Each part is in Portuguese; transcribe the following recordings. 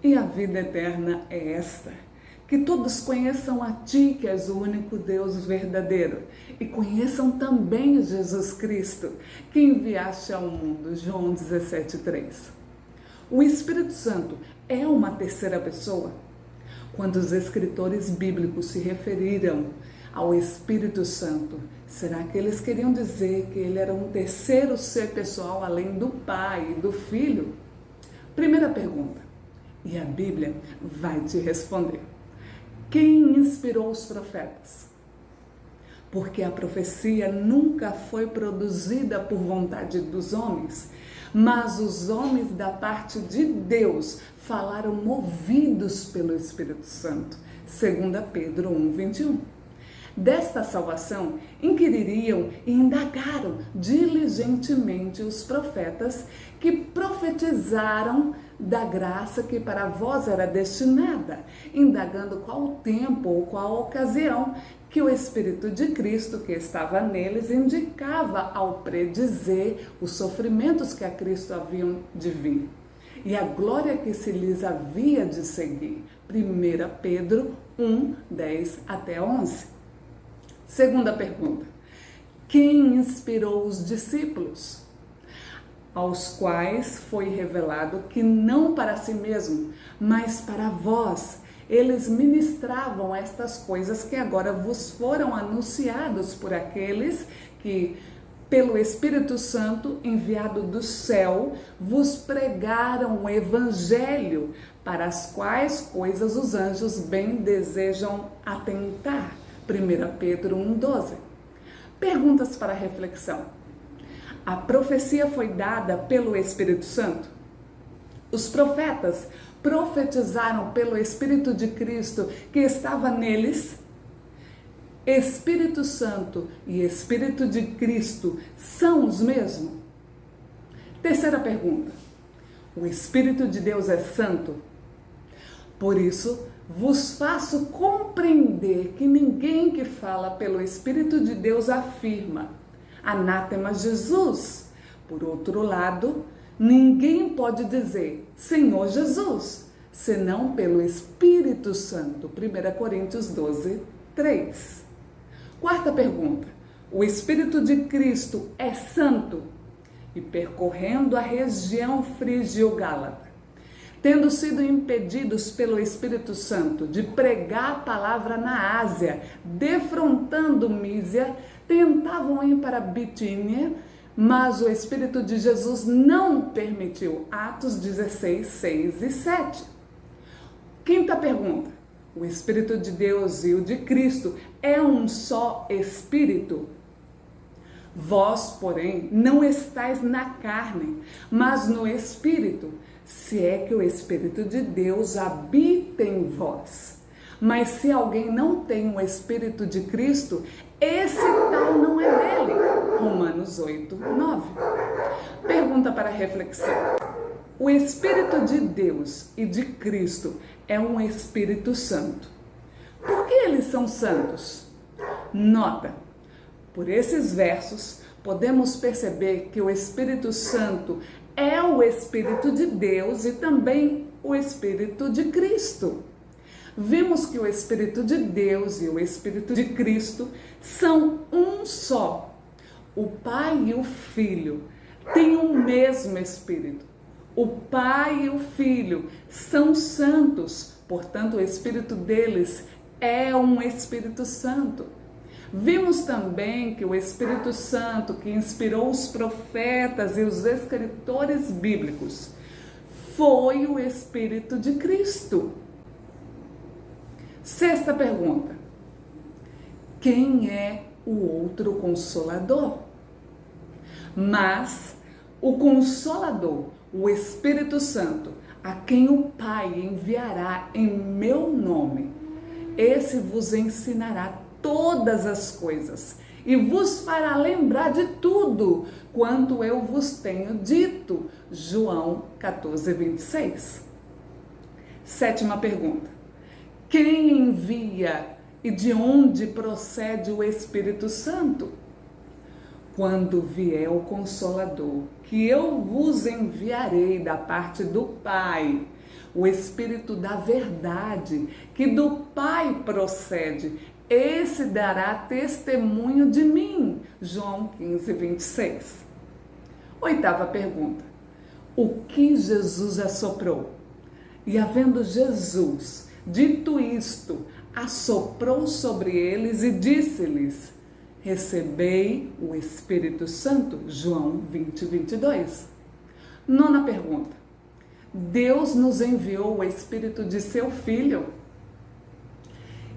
E a vida eterna é esta: que todos conheçam a Ti, que és o único Deus verdadeiro, e conheçam também Jesus Cristo, que enviaste ao mundo. João 17,3. O Espírito Santo é uma terceira pessoa? Quando os escritores bíblicos se referiram ao Espírito Santo, será que eles queriam dizer que ele era um terceiro ser pessoal além do Pai e do Filho? Primeira pergunta, e a Bíblia vai te responder. Quem inspirou os profetas? Porque a profecia nunca foi produzida por vontade dos homens, mas os homens da parte de Deus falaram movidos pelo Espírito Santo. 2 Pedro 1,21. Desta salvação inquiririam e indagaram diligentemente os profetas que profetizaram da graça que para vós era destinada, indagando qual o tempo ou qual a ocasião que o Espírito de Cristo que estava neles indicava ao predizer os sofrimentos que a Cristo haviam de vir e a glória que se lhes havia de seguir. 1 Pedro 1, 10 até 11. Segunda pergunta, quem inspirou os discípulos? Aos quais foi revelado que não para si mesmo, mas para vós, eles ministravam estas coisas que agora vos foram anunciados por aqueles que, pelo Espírito Santo enviado do céu, vos pregaram o Evangelho, para as quais coisas os anjos bem desejam atentar. 1 Pedro 1,12. Perguntas para reflexão. A profecia foi dada pelo Espírito Santo? Os profetas profetizaram pelo Espírito de Cristo que estava neles? Espírito Santo e Espírito de Cristo são os mesmos? Terceira pergunta. O Espírito de Deus é santo? Por isso, vos faço compreender que ninguém que fala pelo Espírito de Deus afirma: anátema Jesus. Por outro lado, ninguém pode dizer Senhor Jesus, senão pelo Espírito Santo. 1 Coríntios 12, 3. Quarta pergunta. O Espírito de Cristo é santo? E percorrendo a região frígio-gálata, tendo sido impedidos pelo Espírito Santo de pregar a palavra na Ásia, defrontando Mísia, tentavam ir para Bitínia, mas o Espírito de Jesus não permitiu. Atos 16, 6 e 7. Quinta pergunta. O Espírito de Deus e o de Cristo é um só Espírito? Vós, porém, não estáis na carne, mas no Espírito, se é que o Espírito de Deus habita em vós. Mas se alguém não tem o Espírito de Cristo, esse tal não é dele. Romanos 8, 9. Pergunta para reflexão. O Espírito de Deus e de Cristo é um Espírito Santo. Por que eles são santos? Nota, por esses versos, podemos perceber que o Espírito Santo é o Espírito de Deus e também o Espírito de Cristo. Vimos que o Espírito de Deus e o Espírito de Cristo são um só. O Pai e o Filho têm o mesmo Espírito. O Pai e o Filho são santos, portanto o Espírito deles é um Espírito Santo. Vimos também que o Espírito Santo, que inspirou os profetas e os escritores bíblicos, foi o Espírito de Cristo. Sexta pergunta. Quem é o outro Consolador? Mas o Consolador, o Espírito Santo, a quem o Pai enviará em meu nome, esse vos ensinará todas as coisas e vos fará lembrar de tudo quanto eu vos tenho dito. João 14, 26. Sétima pergunta. Quem envia e de onde procede o Espírito Santo? Quando vier o Consolador, que eu vos enviarei da parte do Pai, o Espírito da verdade, que do Pai procede. Esse dará testemunho de mim. João 15, 26. Oitava pergunta. O que Jesus assoprou? E havendo Jesus dito isto, assoprou sobre eles e disse-lhes: recebei o Espírito Santo. João 20, 22. Nona pergunta. Deus nos enviou o Espírito de seu Filho.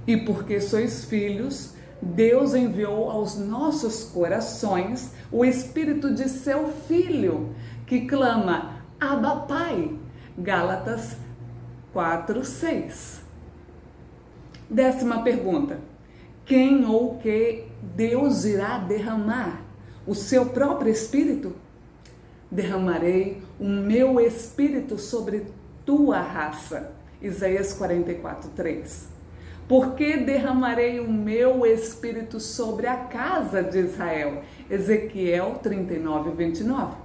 E porque sois filhos, Deus enviou aos nossos corações o Espírito de seu Filho, que clama: Abba, Pai. Gálatas 4, 6. Décima pergunta. Quem ou que Deus irá derramar? O seu próprio Espírito? Derramarei o meu Espírito sobre tua raça. Isaías 44, 3. Porque derramarei o meu Espírito sobre a casa de Israel. Ezequiel 39, 29.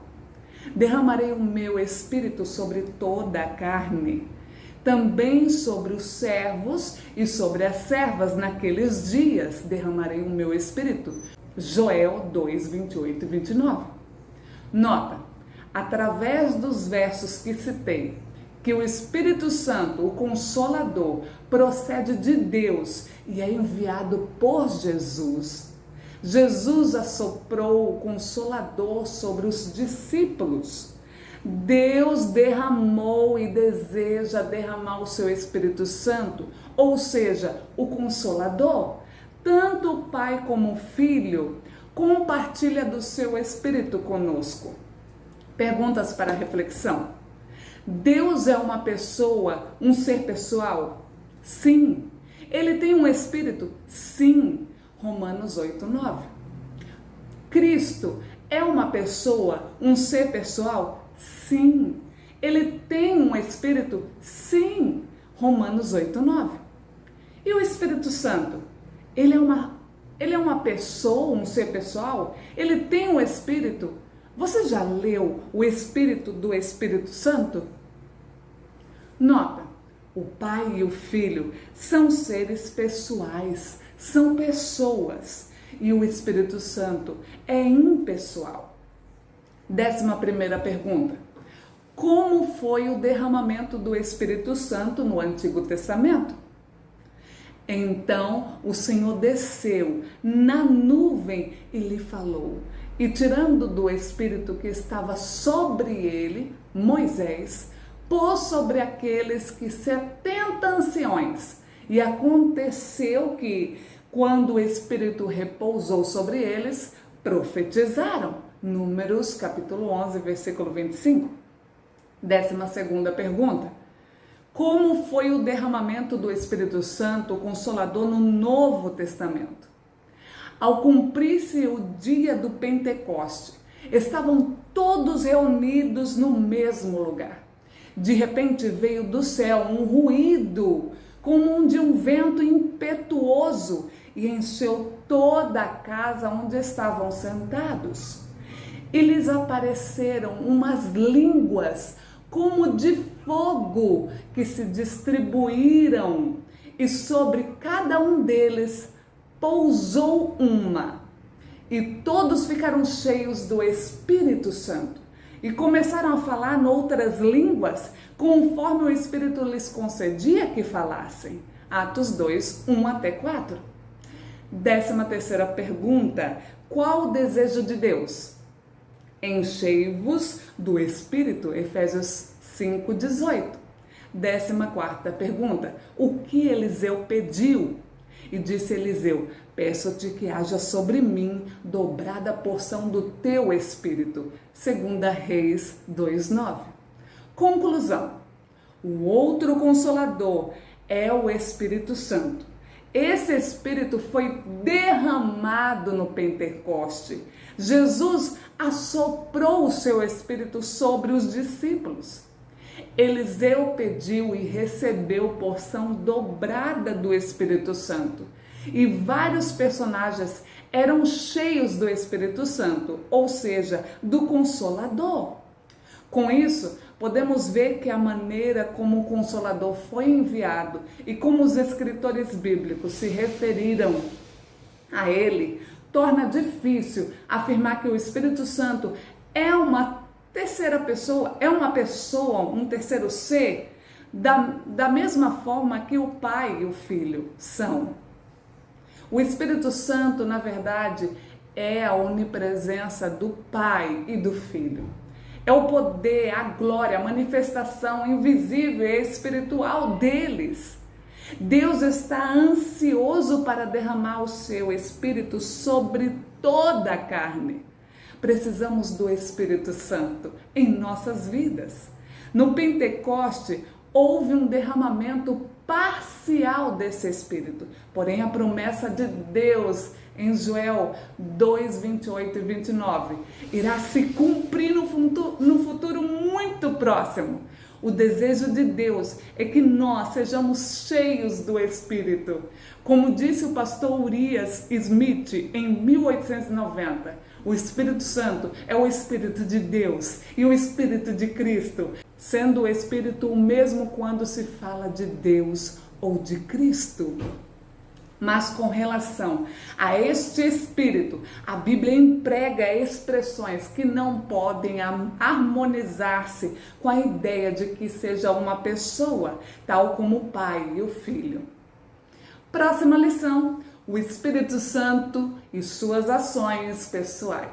Derramarei o meu Espírito sobre toda a carne. Também sobre os servos e sobre as servas naqueles dias derramarei o meu Espírito. Joel 2, 28 e 29. Nota, através dos versos que citei, que o Espírito Santo, o Consolador, procede de Deus e é enviado por Jesus. Jesus assoprou o Consolador sobre os discípulos. Deus derramou e deseja derramar o seu Espírito Santo, ou seja, o Consolador. Tanto o Pai como o Filho compartilha do seu Espírito conosco. Perguntas para reflexão. Deus é uma pessoa, um ser pessoal? Sim. Ele tem um Espírito? Sim. Romanos 8, 9. Cristo é uma pessoa, um ser pessoal? Sim. Ele tem um Espírito? Sim. Romanos 8, 9. E o Espírito Santo? Ele é uma pessoa, um ser pessoal? Ele tem um Espírito? Você já leu o Espírito do Espírito Santo? Nota, o Pai e o Filho são seres pessoais, são pessoas, e o Espírito Santo é impessoal. 11ª pergunta. Como foi o derramamento do Espírito Santo no Antigo Testamento? Então o Senhor desceu na nuvem e lhe falou. E tirando do Espírito que estava sobre ele, Moisés, pôs sobre aqueles que 70 anciões. E aconteceu que, quando o Espírito repousou sobre eles, profetizaram. Números capítulo 11, versículo 25. 12ª pergunta. Como foi o derramamento do Espírito Santo, o Consolador, no Novo Testamento? Ao cumprir-se o dia do Pentecoste, estavam todos reunidos no mesmo lugar. De repente veio do céu um ruído, como de um vento impetuoso, e encheu toda a casa onde estavam sentados. E lhes apareceram umas línguas como de fogo que se distribuíram, e sobre cada um deles pousou uma. E todos ficaram cheios do Espírito Santo e começaram a falar noutras línguas, conforme o Espírito lhes concedia que falassem. Atos 2, 1 até 4. 13ª pergunta. Qual o desejo de Deus? Enchei-vos do Espírito. Efésios 5, 18. 14ª pergunta. O que Eliseu pediu? E disse Eliseu: peço-te que haja sobre mim dobrada porção do teu Espírito. 2 Reis 2:9. Conclusão. O outro Consolador é o Espírito Santo. Esse Espírito foi derramado no Pentecoste. Jesus assoprou o seu Espírito sobre os discípulos. Eliseu pediu e recebeu porção dobrada do Espírito Santo. E vários personagens eram cheios do Espírito Santo, ou seja, do Consolador. Com isso, podemos ver que a maneira como o Consolador foi enviado e como os escritores bíblicos se referiram a ele, torna difícil afirmar que o Espírito Santo é uma terceira pessoa, um terceiro ser, da mesma forma que o Pai e o Filho são. O Espírito Santo, na verdade, é a onipresença do Pai e do Filho. É o poder, a glória, a manifestação invisível e espiritual deles. Deus está ansioso para derramar o seu Espírito sobre toda a carne. Precisamos do Espírito Santo em nossas vidas. No Pentecoste, houve um derramamento parcial desse Espírito. Porém, a promessa de Deus em Joel 2, 28 e 29 irá se cumprir no futuro muito próximo. O desejo de Deus é que nós sejamos cheios do Espírito. Como disse o pastor Urias Smith em 1890, o Espírito Santo é o Espírito de Deus e o Espírito de Cristo, sendo o Espírito o mesmo quando se fala de Deus ou de Cristo. Mas com relação a este Espírito, a Bíblia emprega expressões que não podem harmonizar-se com a ideia de que seja uma pessoa, tal como o Pai e o Filho. Próxima lição: o Espírito Santo e suas ações pessoais.